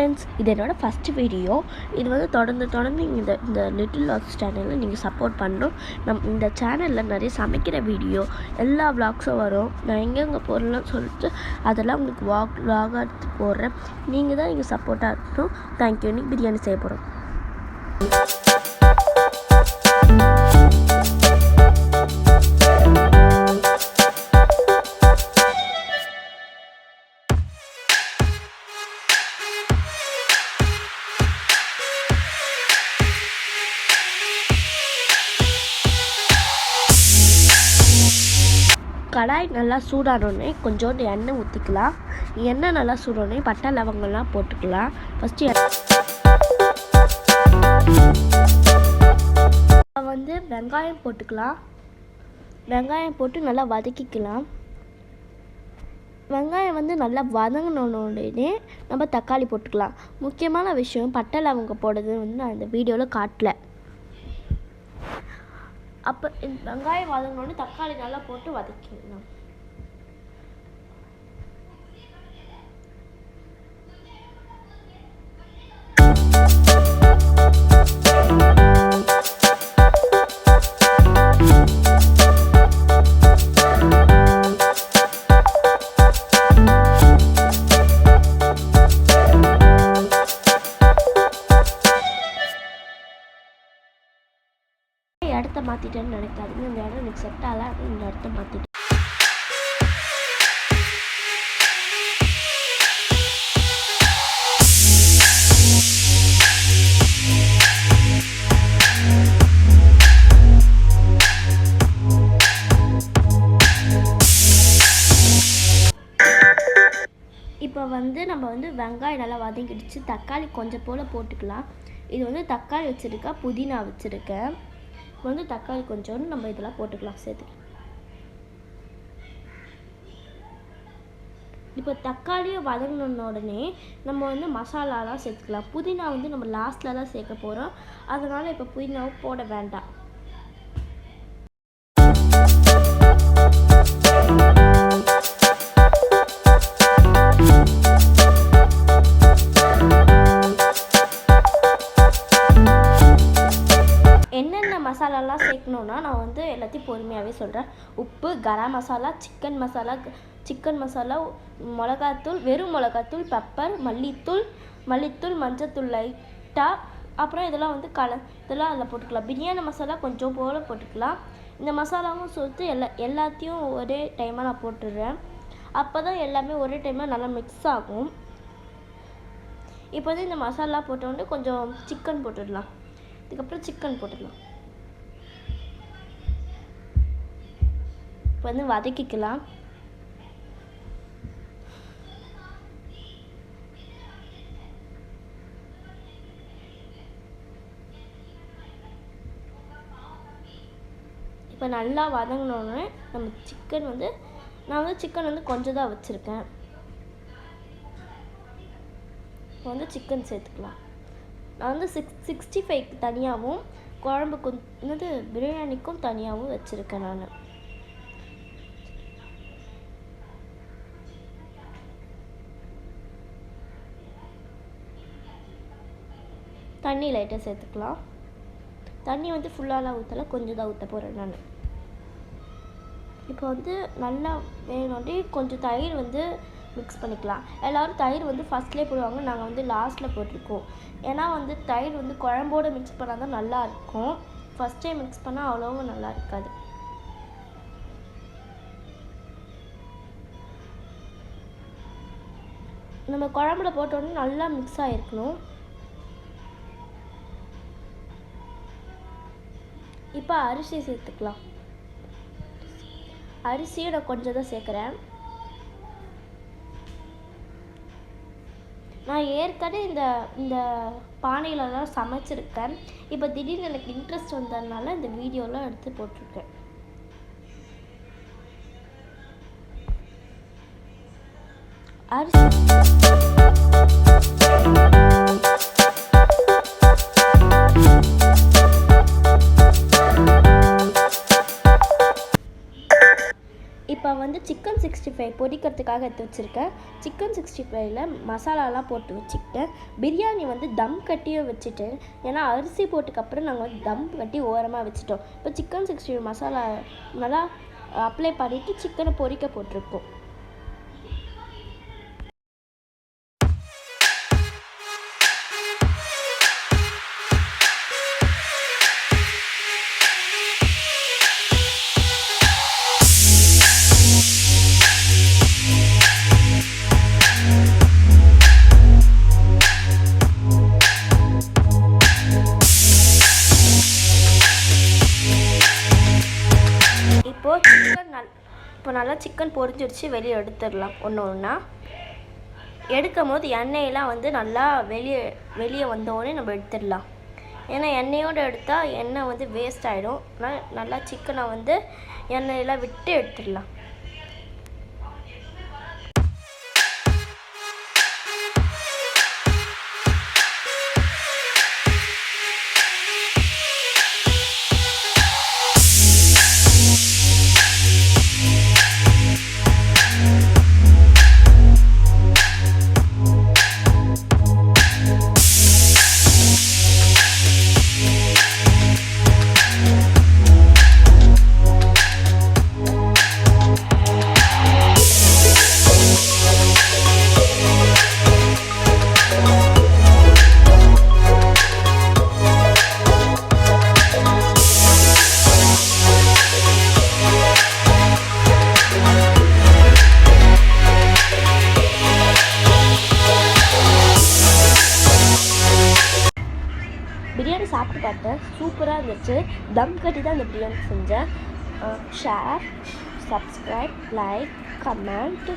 Friends, இது என்னோடய first video. இது வந்து தொடர்ந்து இந்த லிட்டில் லாக்ஸ் சேனலில் நீங்கள் சப்போர்ட் பண்ணணும். இந்த சேனலில் நிறைய சமைக்கிற வீடியோ, எல்லா விளாக்ஸும் வரும். நான் எங்கெங்கே போகிறேன்னு சொல்லிட்டு அதெல்லாம் உங்களுக்கு விளாகாக எடுத்து போடுறேன். நீங்கள் தான் நீங்கள் சப்போர்ட்டாக இருக்கணும். தேங்க்யூ. இன்னைக்கு பிரியாணி செய்ய போகிறோம். கடாய் நல்லா சூடானோடனே கொஞ்சோண்டு எண்ணெய் ஊற்றிக்கலாம். எண்ணெய் நல்லா சூடானோடனே பட்டை லவங்கள்லாம் போட்டுக்கலாம். ஃபஸ்ட்டு வந்து வெங்காயம் போட்டுக்கலாம். வெங்காயம் போட்டு நல்லா வதக்கிக்கலாம். வெங்காயம் வந்து நல்லா வதங்கினோடனே நம்ம தக்காளி போட்டுக்கலாம். முக்கியமான விஷயம், பட்டை லவங்கம் போடுறது வந்து நான் இந்த வீடியோவில் காட்டல. அப்போ இந்த வெங்காயம் வதங்கினோடனே தக்காளி நல்லா போட்டு வதக்கிடலாம். இடத்த மாற்றிட்டேன்னு நினைக்காதீங்க. இந்த இடம் எனக்கு செட் ஆகலை, இந்த இடத்த மாற்றிட்டேன். இப்போ வந்து நம்ம வந்து வெங்காயம் நல்லா வதங்கிடுச்சு. தக்காளி கொஞ்சம் போல் போட்டுக்கலாம். இது வந்து தக்காளி வச்சுருக்கேன், புதினா வச்சுருக்கேன். வந்து தக்காளி கொஞ்சோண்டு நம்ம இதெல்லாம் போட்டுக்கலாம், சேர்த்துக்கலாம். இப்போ தக்காளியை வதங்கின உடனே நம்ம வந்து மசாலாலாம் சேர்த்துக்கலாம். புதினா வந்து நம்ம லாஸ்ட்டில் தான் சேர்க்க போகிறோம். அதனால் இப்போ புதினாவை போட வேண்டாம். என்னென்ன மசாலாலாம் சேர்க்கணுன்னா நான் வந்து எல்லாத்தையும் பொறுமையாகவே சொல்கிறேன். உப்பு, கரம் மசாலா, சிக்கன் மசாலா, மிளகாத்தூள், வெறும் மிளகாத்தூள், பெப்பர், மல்லித்தூள், மஞ்சத்தூள் லைட்டாக, அப்புறம் இதெல்லாம் வந்து இதெல்லாம் அதில் போட்டுக்கலாம். பிரியாணி மசாலா கொஞ்சம் போல் போட்டுக்கலாம். இந்த மசாலாவும் சேர்த்து எல்லாத்தையும் ஒரே டைமாக நான் போட்டுடுறேன். அப்போ தான் எல்லாமே ஒரே டைமாக நல்லா மிக்ஸ் ஆகும். இப்போ வந்து இந்த மசாலா போட்டோடனே கொஞ்சம் சிக்கன் போட்டுடலாம். இதுக்கப்புறம் சிக்கன் போட்டுடலாம். இப்போ வந்து வதக்கிக்கலாம். இப்போ நல்லா வதங்கினோடனே நம்ம நான் வந்து சிக்கன் வந்து கொஞ்சம் தான் வச்சுருக்கேன். இப்போ வந்து சிக்கன் சேர்த்துக்கலாம். நான் வந்து 65க்கு தனியாகவும் குழம்புக்கு வந்து பிரியாணிக்கும் தனியாகவும் வச்சுருக்கேன். நான் தண்ணி லைட்டாக சேர்த்துக்கலாம். தண்ணி வந்து ஃபுல்லாலாம் ஊற்றல, கொஞ்சம் தான் ஊற்ற போகிறேன் நான். இப்போ வந்து நல்லா வேணும்னே கொஞ்சம் தயிர் வந்து மிக்ஸ் பண்ணிக்கலாம். எல்லோரும் தயிர் வந்து ஃபஸ்ட்லேயே போடுவாங்க, நாங்கள் வந்து லாஸ்ட்டில் போட்டிருக்கோம். ஏன்னா வந்து தயிர் வந்து குழம்போடு மிக்ஸ் பண்ணால் தான் நல்லாயிருக்கும். ஃபஸ்ட் டைம் மிக்ஸ் பண்ணால் அவ்வளோவும் நல்லா இருக்காது. நம்ம குழம்புல போட்டோன்னே நல்லா மிக்ஸ் ஆகிருக்கணும். இப்போ அரிசி சேர்த்துக்கலாம். அரிசியை நான் கொஞ்சம் தான் சேர்க்குறேன். நான் ஏற்கனவே இந்த பானையிலலாம் சமைச்சிருக்கேன். இப்போ திடீர்னு எனக்கு இன்ட்ரெஸ்ட் வந்ததுனால இந்த வீடியோலாம் எடுத்து போட்டிருக்கேன். அரிசி இப்போ வந்து சிக்கன் 65 பொரிக்கிறதுக்காக எடுத்து வச்சுருக்கேன். சிக்கன் 65ல் மசாலாலாம் போட்டு வச்சுக்கிட்டேன். பிரியாணி வந்து தம் கட்டியும் வச்சுட்டேன். ஏன்னா அரிசி போட்டுக்கப்புறம் நாங்கள் வந்து தம் கட்டி ஓரமாக வச்சுட்டோம். இப்போ சிக்கன் 65 மசாலா நல்லா அப்ளை பண்ணிவிட்டு சிக்கனை பொரிக்க போட்டிருக்கோம். இப்போ நல்லா சிக்கன் பொரிஞ்சிடுச்சு, வெளியே எடுத்துடலாம் ஒன்று ஒன்றா. எடுக்கும் போது எண்ணெயெல்லாம் வந்து நல்லா வெளியே வந்தோடனே நம்ம எடுத்துடலாம். ஏன்னா எண்ணெயோடு எடுத்தால் எண்ணெய் வந்து வேஸ்ட் ஆகிடும். ஆனால் நல்லா சிக்கனை வந்து எண்ணெயெல்லாம் விட்டு எடுத்துடலாம். பிரியாணி சாப்பிட்டு பார்த்தேன், சூப்பராக இருந்துச்சு. தம் கட்டி தான் இந்த பிரியாணி செஞ்சேன். Share, subscribe, like, comment.